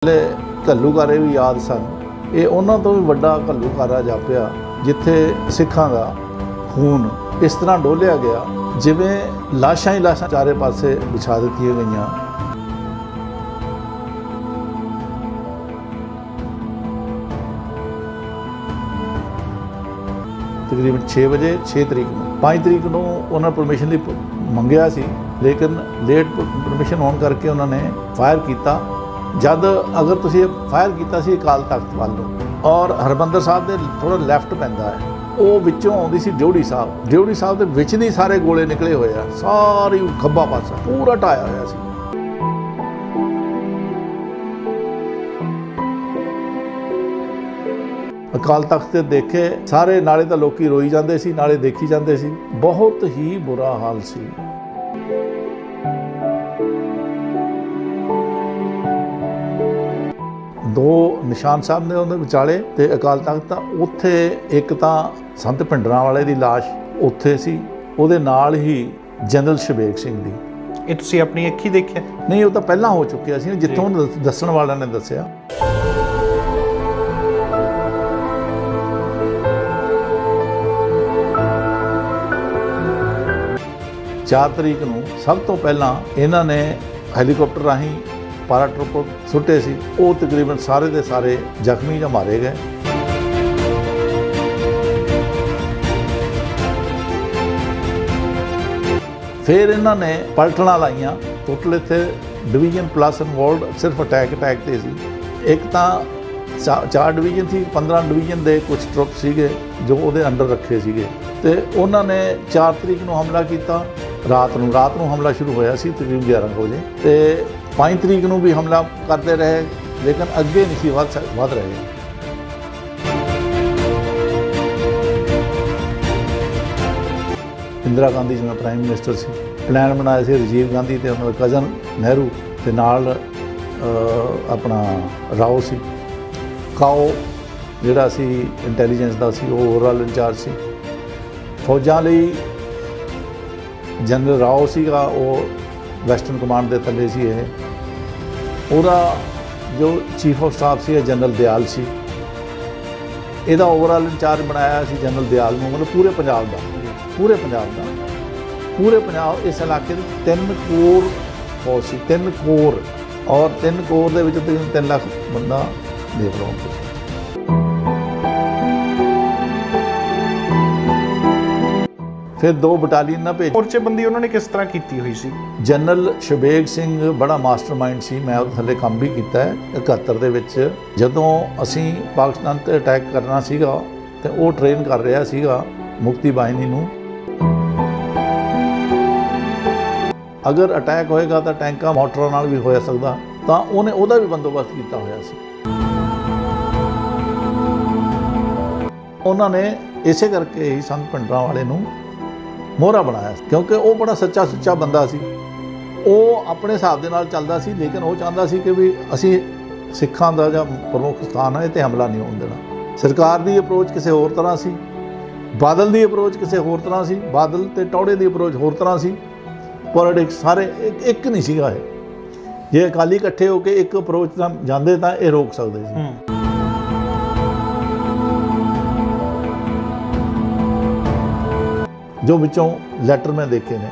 ਘੱਲੂਘਾਰੇ ਵੀ ਯਾਦ ਸਨ। ਇਹ ਉਹਨਾਂ ਤੋਂ ਵੀ ਵੱਡਾ ਘੱਲੂਘਾਰਾ ਜਾਪਿਆ ਜਿੱਥੇ ਸਿੱਖਾਂ ਦਾ ਖੂਨ ਇਸ ਤਰ੍ਹਾਂ ਡੋਲਿਆ ਗਿਆ ਜਿਵੇਂ ਲਾਸ਼ਾਂ ਹੀ ਲਾਸ਼ਾਂ ਚਾਰੇ ਪਾਸੇ ਵਿਛਾ ਦਿੱਤੀਆਂ ਗਈਆਂ। तकरीबन 6 बजे 6 तरीक ਨੂੰ 5 तरीक ਨੂੰ ਉਹਨਾਂ ਪਰਮਿਸ਼ਨ ਲਈ ਮੰਗਿਆ ਸੀ, ਲੇਕਿਨ ਲੇਟ ਪਰਮਿਸ਼ਨ ਹੋਣ ਕਰਕੇ ਉਹਨਾਂ ਨੇ ਫਾਇਰ ਕੀਤਾ। ਜਦ ਅਗਰ ਤੁਸੀਂ ਫਾਇਰ ਕੀਤਾ ਸੀ ਅਕਾਲ ਤਖਤ ਵੱਲ ਨੂੰ ਔਰ ਹਰਮੰਦਰ ਸਾਹਿਬ ਦੇ ਥੋੜਾ ਲੈਫਟ ਪੈਂਦਾ ਹੈ, ਉਹ ਵਿੱਚੋਂ ਆਉਂਦੀ ਸੀ ਡਿਊੜੀ ਸਾਹਿਬ ਦੇ ਵਿੱਚ ਦੀ ਸਾਰੇ ਗੋਲੇ ਨਿਕਲੇ ਹੋਏ ਆ, ਸਾਰੀ ਖੱਬਾ ਪਾਸਾ ਪੂਰਾ ਢਾਇਆ ਹੋਇਆ ਸੀ। ਅਕਾਲ ਤਖਤ ਤੇ ਦੇਖੇ ਸਾਰੇ, ਨਾਲੇ ਤਾਂ ਲੋਕੀ ਰੋਈ ਜਾਂਦੇ ਸੀ ਨਾਲੇ ਦੇਖੀ ਜਾਂਦੇ ਸੀ। ਬਹੁਤ ਹੀ ਬੁਰਾ ਹਾਲ ਸੀ। ਦੋ ਨਿਸ਼ਾਨ ਸਾਹਿਬ ਨੇ ਉਹਦੇ ਵਿਚਾਲੇ ਤੇ ਅਕਾਲ ਤਖਤ ਤਾਂ ਉੱਥੇ ਇੱਕ ਤਾਂ ਸੰਤ ਭਿੰਡਰਾਂ ਵਾਲੇ ਦੀ ਲਾਸ਼ ਉੱਥੇ ਸੀ, ਉਹਦੇ ਨਾਲ ਹੀ ਜਨਰਲ ਸ਼ਬੇਗ ਸਿੰਘ ਦੀ। ਇਹ ਤੁਸੀਂ ਆਪਣੀ ਅੱਖੀ ਦੇਖਿਆ? ਨਹੀਂ, ਉਹ ਤਾਂ ਪਹਿਲਾਂ ਹੋ ਚੁੱਕਿਆ ਸੀ ਜਿੱਥੋਂ ਦੱਸਣ ਵਾਲਿਆਂ ਨੇ ਦੱਸਿਆ। 4 ਤਰੀਕ ਨੂੰ ਸਭ ਤੋਂ ਪਹਿਲਾਂ ਇਹਨਾਂ ਨੇ ਹੈਲੀਕਾਪਟਰ ਰਾਹੀਂ ਪੈਰਾਟਰੂਪ ਸੁੱਟੇ ਸੀ। ਉਹ ਤਕਰੀਬਨ ਸਾਰੇ ਦੇ ਸਾਰੇ ਜ਼ਖਮੀ ਜਾਂ ਮਾਰੇ ਗਏ। ਫਿਰ ਇਹਨਾਂ ਨੇ ਪਲਟਣਾ ਲਾਈਆਂ ਟੋਟਲ। ਇੱਥੇ ਡਿਵੀਜ਼ਨ ਪਲੱਸ ਇਨਵੋਲਡ ਸਿਰਫ ਅਟੈਕ ਤੇ ਸੀ। ਇੱਕ ਤਾਂ 4 ਡਿਵੀਜ਼ਨ ਸੀ, 15 ਡਿਵੀਜ਼ਨ ਦੇ ਕੁਝ ਟਰੁੱਪ ਸੀਗੇ ਜੋ ਉਹਦੇ ਅੰਡਰ ਰੱਖੇ ਸੀਗੇ ਤੇ ਉਹਨਾਂ ਨੇ 4 ਤਰੀਕ ਨੂੰ ਹਮਲਾ ਕੀਤਾ। ਰਾਤ ਨੂੰ ਹਮਲਾ ਸ਼ੁਰੂ ਹੋਇਆ ਸੀ ਤਕਰੀਬਨ 11 ਵਜੇ ਤੇ 5 ਤਰੀਕ ਨੂੰ ਵੀ ਹਮਲਾ ਕਰਦੇ ਰਹੇ, ਲੇਕਿਨ ਅੱਗੇ ਨਹੀਂ ਸੀ ਵੱਧ ਰਹੇ। ਇੰਦਰਾ ਗਾਂਧੀ ਜਿਵੇਂ ਪ੍ਰਾਈਮ ਮਿਨਿਸਟਰ ਸੀ, ਪਲਾਨ ਬਣਾਇਆ ਸੀ ਰਾਜੀਵ ਗਾਂਧੀ ਤੇ ਉਹਨਾਂ ਦਾ ਕਜ਼ਨ ਨਹਿਰੂ ਤੇ ਨਾਲ ਆਪਣਾ ਰਾਓ ਸੀ। ਕਾਓ ਜਿਹੜਾ ਸੀ ਇੰਟੈਲੀਜੈਂਸ ਦਾ ਸੀ, ਉਹ ਓਵਰਆਲ ਇੰਚਾਰਜ ਸੀ। ਫੌਜਾਂ ਲਈ ਜਨਰਲ ਰਾਓ ਸੀਗਾ, ਉਹ ਵੈਸਟਰਨ ਕਮਾਂਡ ਦੇ ਥੱਲੇ ਸੀ। ਉਹਦਾ ਜੋ ਚੀਫ ਆਫ ਸਟਾਫ ਸੀ ਜਨਰਲ ਦਿਆਲ ਸੀ। ਇਹਦਾ ਓਵਰਆਲ ਇੰਚਾਰਜ ਬਣਾਇਆ ਸੀ ਜਨਰਲ ਦਿਆਲ ਨੂੰ। ਮਤਲਬ ਪੂਰੇ ਪੰਜਾਬ ਇਸ ਇਲਾਕੇ ਦੇ 3 ਕੋਰ ਫੌਜ ਸੀ, 3 ਕੋਰ, ਔਰ 3 ਕੋਰ ਦੇ ਵਿੱਚ 3 ਲੱਖ ਬੰਦਾ ਦੇਖ ਲਓ। ਫਿਰ 2 ਬਟਾਲੀਅਨ ਨਾਲ ਭੇਜ। ਮੋਰਚੇਬੰਦੀ ਉਹਨਾਂ ਨੇ ਕਿਸ ਤਰ੍ਹਾਂ ਕੀਤੀ ਹੋਈ ਸੀ? ਜਨਰਲ ਸ਼ਬੇਗ ਸਿੰਘ ਬੜਾ ਮਾਸਟਰਮਾਈਂਡ ਸੀ। ਮੈਂ ਉਹਦੇ ਥੱਲੇ ਕੰਮ ਵੀ ਕੀਤਾ ਹੈ 71 ਦੇ ਵਿੱਚ। ਜਦੋਂ ਅਸੀਂ ਪਾਕਿਸਤਾਨ 'ਤੇ ਅਟੈਕ ਕਰਨਾ ਸੀਗਾ ਤੇ ਉਹ ਟ੍ਰੇਨ ਕਰ ਰਿਹਾ ਸੀਗਾ ਮੁਕਤੀ ਬਾਹਿਨੀ ਨੂੰ। ਅਗਰ ਅਟੈਕ ਹੋਏਗਾ ਤਾਂ ਟੈਂਕਾਂ ਮੋਟਰਾਂ ਨਾਲ ਵੀ ਹੋ ਸਕਦਾ, ਤਾਂ ਉਹਨੇ ਉਹਦਾ ਵੀ ਬੰਦੋਬਸਤ ਕੀਤਾ ਹੋਇਆ ਸੀ। ਉਹਨਾਂ ਨੇ ਇਸੇ ਕਰਕੇ ਹੀ ਸੰਤ ਭਿੰਡਰਾਂ ਵਾਲੇ ਨੂੰ ਮੋਹਰਾ ਬਣਾਇਆ, ਕਿਉਂਕਿ ਉਹ ਬੜਾ ਸੱਚਾ ਸੁੱਚਾ ਬੰਦਾ ਸੀ। ਉਹ ਆਪਣੇ ਹਿਸਾਬ ਦੇ ਨਾਲ ਚੱਲਦਾ ਸੀ, ਲੇਕਿਨ ਉਹ ਚਾਹੁੰਦਾ ਸੀ ਕਿ ਵੀ ਅਸੀਂ ਸਿੱਖਾਂ ਦਾ ਜਾਂ ਪ੍ਰਮੁੱਖ ਸਥਾਨ ਹੈ ਇਹ 'ਤੇ ਹਮਲਾ ਨਹੀਂ ਹੋਣ ਦੇਣਾ। ਸਰਕਾਰ ਦੀ ਅਪਰੋਚ ਕਿਸੇ ਹੋਰ ਤਰ੍ਹਾਂ ਸੀ, ਬਾਦਲ ਦੀ ਅਪਰੋਚ ਕਿਸੇ ਹੋਰ ਤਰ੍ਹਾਂ ਸੀ, ਬਾਦਲ ਤੇ ਟੌੜੇ ਦੀ ਅਪਰੋਚ ਹੋਰ ਤਰ੍ਹਾਂ ਸੀ। ਪੋਲੀਟਿਕਸ ਸਾਰੇ ਇੱਕ ਨਹੀਂ ਸੀਗਾ ਇਹ। ਜੇ ਅਕਾਲੀ ਇਕੱਠੇ ਹੋ ਕੇ ਇੱਕ ਅਪਰੋਚ ਨਾਲ ਜਾਂਦੇ ਤਾਂ ਇਹ ਰੋਕ ਸਕਦੇ ਸੀ। ਜੋ ਵਿੱਚੋਂ ਲੈਟਰ ਮੈਂ ਦੇਖੇ ਨੇ,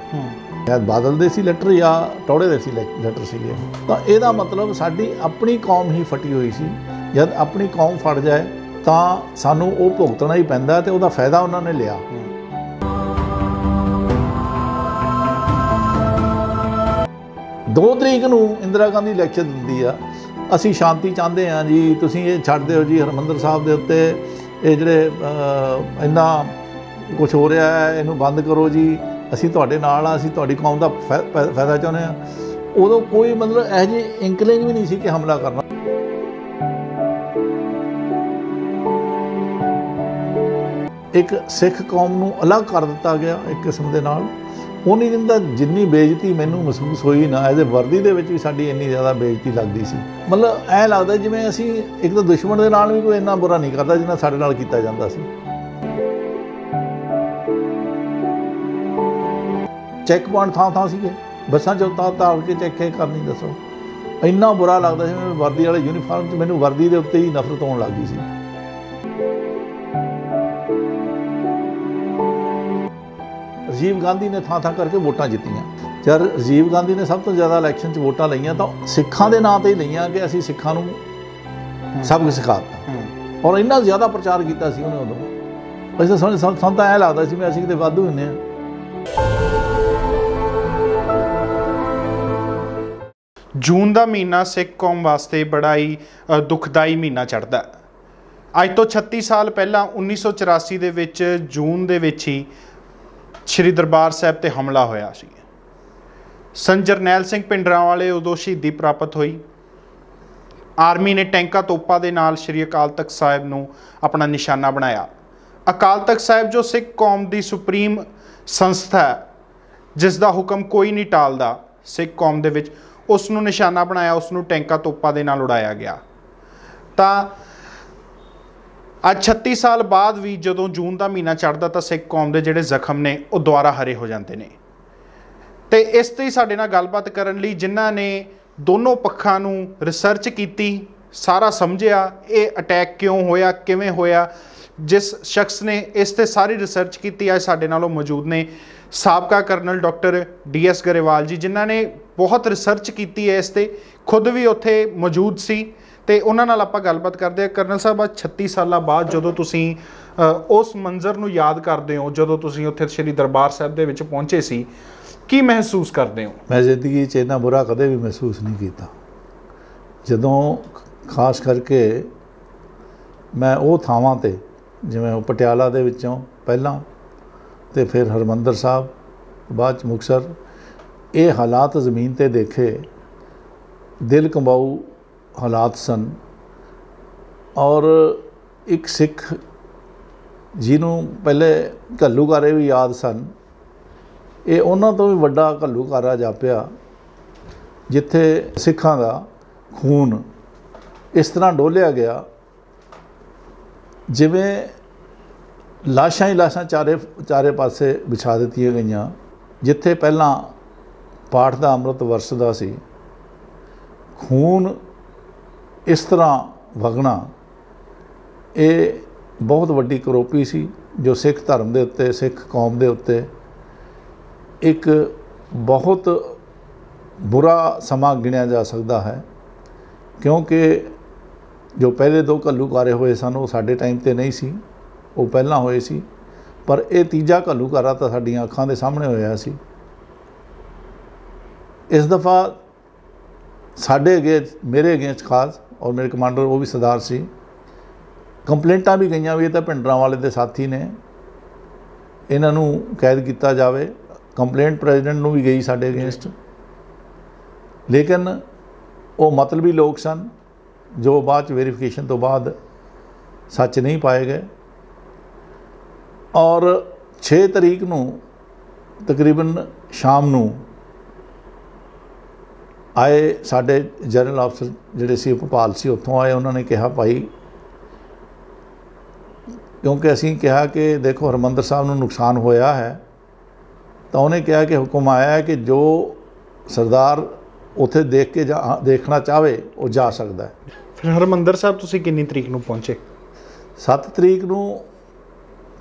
ਸ਼ਾਇਦ ਬਾਦਲ ਦੇ ਸੀ ਲੈਟਰ ਜਾਂ ਟੌੜੇ ਦੇ ਸੀ ਲੈਟਰ ਸੀਗੇ। ਤਾਂ ਇਹਦਾ ਮਤਲਬ ਸਾਡੀ ਆਪਣੀ ਕੌਮ ਹੀ ਫਟੀ ਹੋਈ ਸੀ। ਜਦ ਆਪਣੀ ਕੌਮ ਫਟ ਜਾਏ ਤਾਂ ਸਾਨੂੰ ਉਹ ਭੁਗਤਣਾ ਹੀ ਪੈਂਦਾ ਤੇ ਉਹਦਾ ਫਾਇਦਾ ਉਹਨਾਂ ਨੇ ਲਿਆ। ਦੋ ਤਰੀਕ ਨੂੰ ਇੰਦਰਾ ਗਾਂਧੀ ਲੈਕਚਰ ਦਿੰਦੀ ਆ, ਅਸੀਂ ਸ਼ਾਂਤੀ ਚਾਹੁੰਦੇ ਹਾਂ ਜੀ, ਤੁਸੀਂ ਇਹ ਛੱਡ ਦਿਓ ਜੀ ਹਰਿਮੰਦਰ ਸਾਹਿਬ ਦੇ ਉੱਤੇ ਇਹ ਜਿਹੜੇ ਇੰਨਾ ਕੁਛ ਹੋ ਰਿਹਾ ਹੈ, ਇਹਨੂੰ ਬੰਦ ਕਰੋ ਜੀ, ਅਸੀਂ ਤੁਹਾਡੇ ਨਾਲ ਆ, ਅਸੀਂ ਤੁਹਾਡੀ ਕੌਮ ਦਾ ਫਾਇਦਾ ਚਾਹੁੰਦੇ ਹਾਂ। ਉਦੋਂ ਕੋਈ ਮਤਲਬ ਇਹੋ ਜਿਹੀ ਇੰਕਲਿੰਗ ਵੀ ਨਹੀਂ ਸੀ ਕਿ ਹਮਲਾ ਕਰਨਾ। ਇੱਕ ਸਿੱਖ ਕੌਮ ਨੂੰ ਅਲੱਗ ਕਰ ਦਿੱਤਾ ਗਿਆ ਇੱਕ ਕਿਸਮ ਦੇ ਨਾਲ। ਉਹਨੀ ਦਿਨ ਦਾ ਜਿੰਨੀ ਬੇਇੱਜ਼ਤੀ ਮੈਨੂੰ ਮਹਿਸੂਸ ਹੋਈ ਨਾ, ਇਹਦੇ ਵਰਦੀ ਦੇ ਵਿੱਚ ਵੀ ਸਾਡੀ ਇੰਨੀ ਜ਼ਿਆਦਾ ਬੇਇੱਜ਼ਤੀ ਲੱਗਦੀ ਸੀ। ਮਤਲਬ ਐਂ ਲੱਗਦਾ ਜਿਵੇਂ ਅਸੀਂ ਇੱਕ ਤਾਂ ਦੁਸ਼ਮਣ ਦੇ ਨਾਲ ਵੀ ਕੋਈ ਇੰਨਾ ਬੁਰਾ ਨਹੀਂ ਕਰਦਾ ਜਿੰਨਾ ਸਾਡੇ ਨਾਲ ਕੀਤਾ ਜਾਂਦਾ ਸੀ। ਚੈੱਕ ਪੁਆਇੰਟ ਥਾਂ ਸੀਗੇ, ਬੱਸਾਂ 'ਚ ਉਤਾਰ ਕੇ ਚੈੱਕ ਕਰਨੀ। ਦੱਸੋ ਇੰਨਾ ਬੁਰਾ ਲੱਗਦਾ ਸੀ। ਮੈਨੂੰ ਵਰਦੀ ਵਾਲੇ ਯੂਨੀਫਾਰਮ 'ਚ ਮੈਨੂੰ ਵਰਦੀ ਦੇ ਉੱਤੇ ਹੀ ਨਫ਼ਰਤ ਹੋਣ ਲੱਗ ਗਈ ਸੀ। ਰਾਜੀਵ ਗਾਂਧੀ ਨੇ ਥਾਂ ਥਾਂ ਕਰਕੇ ਵੋਟਾਂ ਜਿੱਤੀਆਂ। ਜਦ ਰਾਜੀਵ ਗਾਂਧੀ ਨੇ ਸਭ ਤੋਂ ਜ਼ਿਆਦਾ ਇਲੈਕਸ਼ਨ 'ਚ ਵੋਟਾਂ ਲਈਆਂ ਤਾਂ ਸਿੱਖਾਂ ਦੇ ਨਾਂ 'ਤੇ ਹੀ ਲਈਆਂ ਕਿ ਅਸੀਂ ਸਿੱਖਾਂ ਨੂੰ ਸਭ ਕੁਝ ਸਿਖਾ ਦਿੱਤਾ। ਔਰ ਇੰਨਾ ਜ਼ਿਆਦਾ ਪ੍ਰਚਾਰ ਕੀਤਾ ਸੀ ਉਹਨੇ ਉਦੋਂ। ਅਸੀਂ ਤਾਂ ਸਾਨੂੰ ਤਾਂ ਐਂ ਲੱਗਦਾ ਸੀ ਵੀ ਅਸੀਂ ਕਿਤੇ ਵਾਧੂ ਹੁੰਦੇ ਹਾਂ। ਜੂਨ ਦਾ ਮਹੀਨਾ ਸਿੱਖ ਕੌਮ ਵਾਸਤੇ ਬੜਾ ਹੀ ਦੁਖਦਾਈ ਮਹੀਨਾ ਚੜ੍ਹਦਾ। ਅੱਜ ਤੋਂ 36 ਸਾਲ ਪਹਿਲਾਂ 1984 ਦੇ ਵਿੱਚ ਜੂਨ ਦੇ ਵਿੱਚ ਹੀ ਸ਼੍ਰੀ ਦਰਬਾਰ ਸਾਹਿਬ ਤੇ ਹਮਲਾ ਹੋਇਆ ਸੀ। ਸੰਤ ਜਰਨੈਲ ਸਿੰਘ ਭਿੰਡਰਾਂਵਾਲੇ ਉਦੋਂ ਸ਼ਹੀਦੀ ਪ੍ਰਾਪਤ ਹੋਈ। ਆਰਮੀ ਨੇ ਟੈਂਕਾਂ ਤੋਪਾਂ ਦੇ ਨਾਲ ਸ਼੍ਰੀ ਅਕਾਲ ਤਖਤ ਸਾਹਿਬ ਨੂੰ ਆਪਣਾ ਨਿਸ਼ਾਨਾ ਬਣਾਇਆ। ਅਕਾਲ ਤਖਤ ਸਾਹਿਬ ਜੋ ਸਿੱਖ ਕੌਮ ਦੀ ਸੁਪਰੀਮ ਸੰਸਥਾ ਹੈ, ਜਿਸ ਦਾ ਹੁਕਮ ਕੋਈ ਨਹੀਂ ਟਾਲਦਾ ਸਿੱਖ ਕੌਮ ਦੇ ਵਿੱਚ, ਉਸ ਨੂੰ ਨਿਸ਼ਾਨਾ ਬਣਾਇਆ, ਉਸ ਨੂੰ ਟੈਂਕਾਂ ਤੋਪਾਂ ਦੇ ਨਾਲ ਉਡਾਇਆ ਗਿਆ। ਤਾਂ ਅੱਜ 36 ਸਾਲ ਬਾਅਦ ਵੀ ਜਦੋਂ ਜੂਨ ਦਾ ਮਹੀਨਾ ਚੜ੍ਹਦਾ ਤਾਂ ਸਿੱਖ ਕੌਮ ਦੇ ਜਿਹੜੇ ਜ਼ਖਮ ਨੇ ਉਹ ਦੁਬਾਰਾ ਹਰੇ ਹੋ ਜਾਂਦੇ ਨੇ। ਤੇ ਇਸ 'ਤੇ ਸਾਡੇ ਨਾਲ ਗੱਲਬਾਤ ਕਰਨ ਲਈ ਜਿਨ੍ਹਾਂ ਨੇ ਦੋਨੋਂ ਪੱਖਾਂ ਨੂੰ ਰਿਸਰਚ ਕੀਤੀ, ਸਾਰਾ ਸਮਝਿਆ ਇਹ ਅਟੈਕ ਕਿਉਂ ਹੋਇਆ, ਕਿਵੇਂ ਹੋਇਆ, ਜਿਸ ਸ਼ਖਸ ਨੇ ਇਸ 'ਤੇ ਸਾਰੀ ਰਿਸਰਚ ਕੀਤੀ, ਅੱਜ ਸਾਡੇ ਨਾਲ ਉਹ ਮੌਜੂਦ ਨੇ ਸਾਬਕਾ ਕਰਨਲ ਡਾਕਟਰ DS ਗਰੇਵਾਲ ਜੀ, ਜਿਨ੍ਹਾਂ ਨੇ ਬਹੁਤ ਰਿਸਰਚ ਕੀਤੀ ਹੈ ਇਸ 'ਤੇ, ਖੁਦ ਵੀ ਉੱਥੇ ਮੌਜੂਦ ਸੀ। ਤੇ ਉਹਨਾਂ ਨਾਲ ਆਪਾਂ ਗੱਲਬਾਤ ਕਰਦੇ ਹਾਂ। ਕਰਨਲ ਸਾਹਿਬ, 36 ਸਾਲਾਂ ਬਾਅਦ ਜਦੋਂ ਤੁਸੀਂ ਉਸ ਮੰਜ਼ਰ ਨੂੰ ਯਾਦ ਕਰਦੇ ਹੋ, ਜਦੋਂ ਤੁਸੀਂ ਉੱਥੇ ਸ਼੍ਰੀ ਦਰਬਾਰ ਸਾਹਿਬ ਦੇ ਵਿੱਚ ਪਹੁੰਚੇ ਸੀ, ਕੀ ਮਹਿਸੂਸ ਕਰਦੇ ਹੋ? ਮੈਂ ਜ਼ਿੰਦਗੀ 'ਚ ਇੰਨਾ ਬੁਰਾ ਕਦੇ ਵੀ ਮਹਿਸੂਸ ਨਹੀਂ ਕੀਤਾ। ਜਦੋਂ ਖਾਸ ਕਰਕੇ ਮੈਂ ਉਹ ਥਾਵਾਂ 'ਤੇ, ਜਿਵੇਂ ਉਹ ਪਟਿਆਲਾ ਦੇ ਵਿੱਚੋਂ ਪਹਿਲਾਂ ਅਤੇ ਫਿਰ ਹਰਿਮੰਦਰ ਸਾਹਿਬ, ਬਾਅਦ 'ਚ ਮੁਕਤਸਰ, ਇਹ ਹਾਲਾਤ ਜ਼ਮੀਨ 'ਤੇ ਦੇਖੇ, ਦਿਲ ਕੰਬਾਊ ਹਾਲਾਤ ਸਨ। ਔਰ ਇੱਕ ਸਿੱਖ ਜਿਹਨੂੰ ਪਹਿਲੇ ਘੱਲੂਘਾਰੇ ਵੀ ਯਾਦ ਸਨ, ਇਹ ਉਹਨਾਂ ਤੋਂ ਵੀ ਵੱਡਾ ਘੱਲੂਘਾਰਾ ਜਾਪਿਆ, ਜਿੱਥੇ ਸਿੱਖਾਂ ਦਾ ਖੂਨ ਇਸ ਤਰ੍ਹਾਂ ਡੋਲਿਆ ਗਿਆ ਜਿਵੇਂ ਲਾਸ਼ਾਂ ਹੀ ਲਾਸ਼ਾਂ ਚਾਰੇ ਪਾਸੇ ਵਿਛਾ ਦਿੱਤੀਆਂ ਗਈਆਂ। ਜਿੱਥੇ ਪਹਿਲਾਂ ਪਾਠ ਦਾ ਅੰਮ੍ਰਿਤ ਵਰਸਦਾ ਸੀ, ਖੂਨ ਇਸ ਤਰ੍ਹਾਂ ਵਗਣਾ, ਇਹ ਬਹੁਤ ਵੱਡੀ ਕਰੋਪੀ ਸੀ ਜੋ ਸਿੱਖ ਧਰਮ ਦੇ ਉੱਤੇ, ਸਿੱਖ ਕੌਮ ਦੇ ਉੱਤੇ ਇੱਕ ਬਹੁਤ ਬੁਰਾ ਸਮਾਂ ਗਿਣਿਆ ਜਾ ਸਕਦਾ ਹੈ। ਕਿਉਂਕਿ ਜੋ ਪਹਿਲੇ ਦੋ ਘੱਲੂਘਾਰੇ ਹੋਏ ਸਨ ਉਹ ਸਾਡੇ ਟਾਈਮ 'ਤੇ ਨਹੀਂ ਸੀ, ਉਹ ਪਹਿਲਾਂ ਹੋਏ ਸੀ, ਪਰ ਇਹ ਤੀਜਾ ਘੱਲੂਘਾਰਾ ਤਾਂ ਸਾਡੀਆਂ ਅੱਖਾਂ ਦੇ ਸਾਹਮਣੇ ਹੋਇਆ ਸੀ। ਇਸ ਦਫਾ ਸਾਡੇ ਮੇਰੇ ਅਗੇਂਸਟ ਖਾਸ, ਔਰ ਮੇਰੇ ਕਮਾਂਡਰ ਉਹ ਵੀ ਸਰਦਾਰ ਸੀ, ਕੰਪਲੇਂਟਾਂ ਵੀ ਗਈਆਂ ਵੀ ਇਹ ਤਾਂ ਭਿੰਡਰਾਂਵਾਲੇ ਦੇ ਸਾਥੀ ਨੇ, ਇਹਨਾਂ ਨੂੰ ਕੈਦ ਕੀਤਾ ਜਾਵੇ। ਕੰਪਲੇਂਟ ਪ੍ਰੈਜ਼ੀਡੈਂਟ ਨੂੰ ਵੀ ਗਈ ਸਾਡੇ ਅਗੇਂਸਟ, ਲੇਕਿਨ ਉਹ ਮਤਲਬੀ ਲੋਕ ਸਨ ਜੋ ਬਾਅਦ 'ਚ ਵੈਰੀਫਿਕੇਸ਼ਨ ਤੋਂ ਬਾਅਦ ਸੱਚ ਨਹੀਂ ਪਾਏ ਗਏ। ਔਰ 6 ਤਰੀਕ ਨੂੰ ਤਕਰੀਬਨ ਸ਼ਾਮ ਨੂੰ ਆਏ ਸਾਡੇ ਜਨਰਲ ਅਫਸਰ ਜਿਹੜੇ ਸੀ, ਭੋਪਾਲ ਸੀ, ਉੱਥੋਂ ਆਏ। ਉਹਨਾਂ ਨੇ ਕਿਹਾ ਭਾਈ, ਕਿਉਂਕਿ ਅਸੀਂ ਕਿਹਾ ਕਿ ਦੇਖੋ ਹਰਿਮੰਦਰ ਸਾਹਿਬ ਨੂੰ ਨੁਕਸਾਨ ਹੋਇਆ ਹੈ, ਤਾਂ ਉਹਨੇ ਕਿਹਾ ਕਿ ਹੁਕਮ ਆਇਆ ਹੈ ਕਿ ਜੋ ਸਰਦਾਰ ਉੱਥੇ ਦੇਖਣਾ ਚਾਹਵੇ ਉਹ ਜਾ ਸਕਦਾ ਹੈ। ਫਿਰ ਹਰਿਮੰਦਰ ਸਾਹਿਬ ਤੁਸੀਂ ਕਿੰਨੀ ਤਰੀਕ ਨੂੰ ਪਹੁੰਚੇ? 7 ਤਰੀਕ ਨੂੰ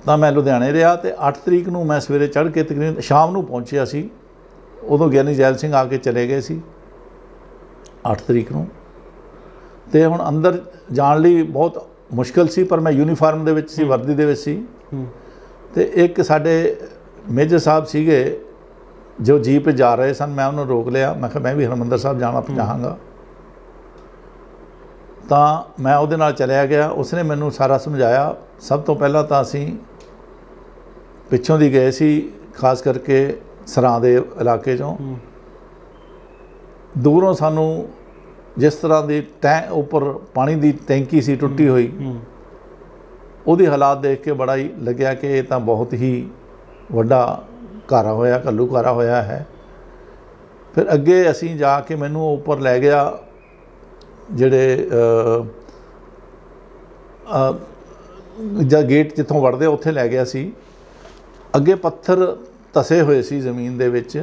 ਤਾਂ ਮੈਂ ਲੁਧਿਆਣੇ ਰਿਹਾ, ਅਤੇ 8 ਤਰੀਕ ਨੂੰ ਮੈਂ ਸਵੇਰੇ ਚੜ੍ਹ ਕੇ ਤਕਰੀਬਨ ਸ਼ਾਮ ਨੂੰ ਪਹੁੰਚਿਆ ਸੀ। ਉਦੋਂ ਗਿਆਨੀ ਜੈਲ ਸਿੰਘ ਆ ਕੇ ਚਲੇ ਗਏ ਸੀ 8 ਤਰੀਕ ਨੂੰ। ਅਤੇ ਹੁਣ ਅੰਦਰ ਜਾਣ ਲਈ ਬਹੁਤ ਮੁਸ਼ਕਿਲ ਸੀ, ਪਰ ਮੈਂ ਯੂਨੀਫਾਰਮ ਦੇ ਵਿੱਚ ਸੀ, ਵਰਦੀ ਦੇ ਵਿੱਚ ਸੀ। ਅਤੇ ਇੱਕ ਸਾਡੇ ਮੇਜਰ ਸਾਹਿਬ ਸੀਗੇ ਜੋ ਜੀਪ ਜਾ ਰਹੇ ਸਨ, ਮੈਂ ਉਹਨੂੰ ਰੋਕ ਲਿਆ। ਮੈਂ ਕਿਹਾ ਮੈਂ ਵੀ ਹਰਿਮੰਦਰ ਸਾਹਿਬ ਜਾਣਾ ਚਾਹਾਂਗਾ, ਤਾਂ ਮੈਂ ਉਹਦੇ ਨਾਲ ਚਲਿਆ ਗਿਆ। ਉਸਨੇ ਮੈਨੂੰ ਸਾਰਾ ਸਮਝਾਇਆ। ਸਭ ਤੋਂ ਪਹਿਲਾਂ ਤਾਂ ਅਸੀਂ ਪਿੱਛੋਂ ਦੀ ਗਏ ਸੀ, ਖਾਸ ਕਰਕੇ ਸਰਾਂ ਦੇ ਇਲਾਕੇ 'ਚੋਂ। ਦੂਰੋਂ ਸਾਨੂੰ ਜਿਸ ਤਰ੍ਹਾਂ ਦੀ ਉੱਪਰ ਪਾਣੀ ਦੀ ਟੈਂਕੀ ਸੀ ਟੁੱਟੀ ਹੋਈ, ਉਹਦੇ ਹਾਲਾਤ ਦੇਖ ਕੇ ਬੜਾ ਹੀ ਲੱਗਿਆ ਕਿ ਇਹ ਤਾਂ ਬਹੁਤ ਹੀ ਵੱਡਾ ਘਾਰਾ ਹੋਇਆ, ਘੱਲੂਘਾਰਾ ਹੋਇਆ ਹੈ। ਫਿਰ ਅੱਗੇ ਅਸੀਂ ਜਾ ਕੇ ਮੈਨੂੰ ਉੱਪਰ ਲੈ ਗਿਆ, ਜਿਹੜੇ ਜਾਂ ਗੇਟ ਜਿੱਥੋਂ ਵੜਦੇ ਉੱਥੇ ਲੈ ਗਿਆ ਸੀ। ਅੱਗੇ ਪੱਥਰ ਧਸੇ ਹੋਏ ਸੀ ਜ਼ਮੀਨ ਦੇ ਵਿੱਚ,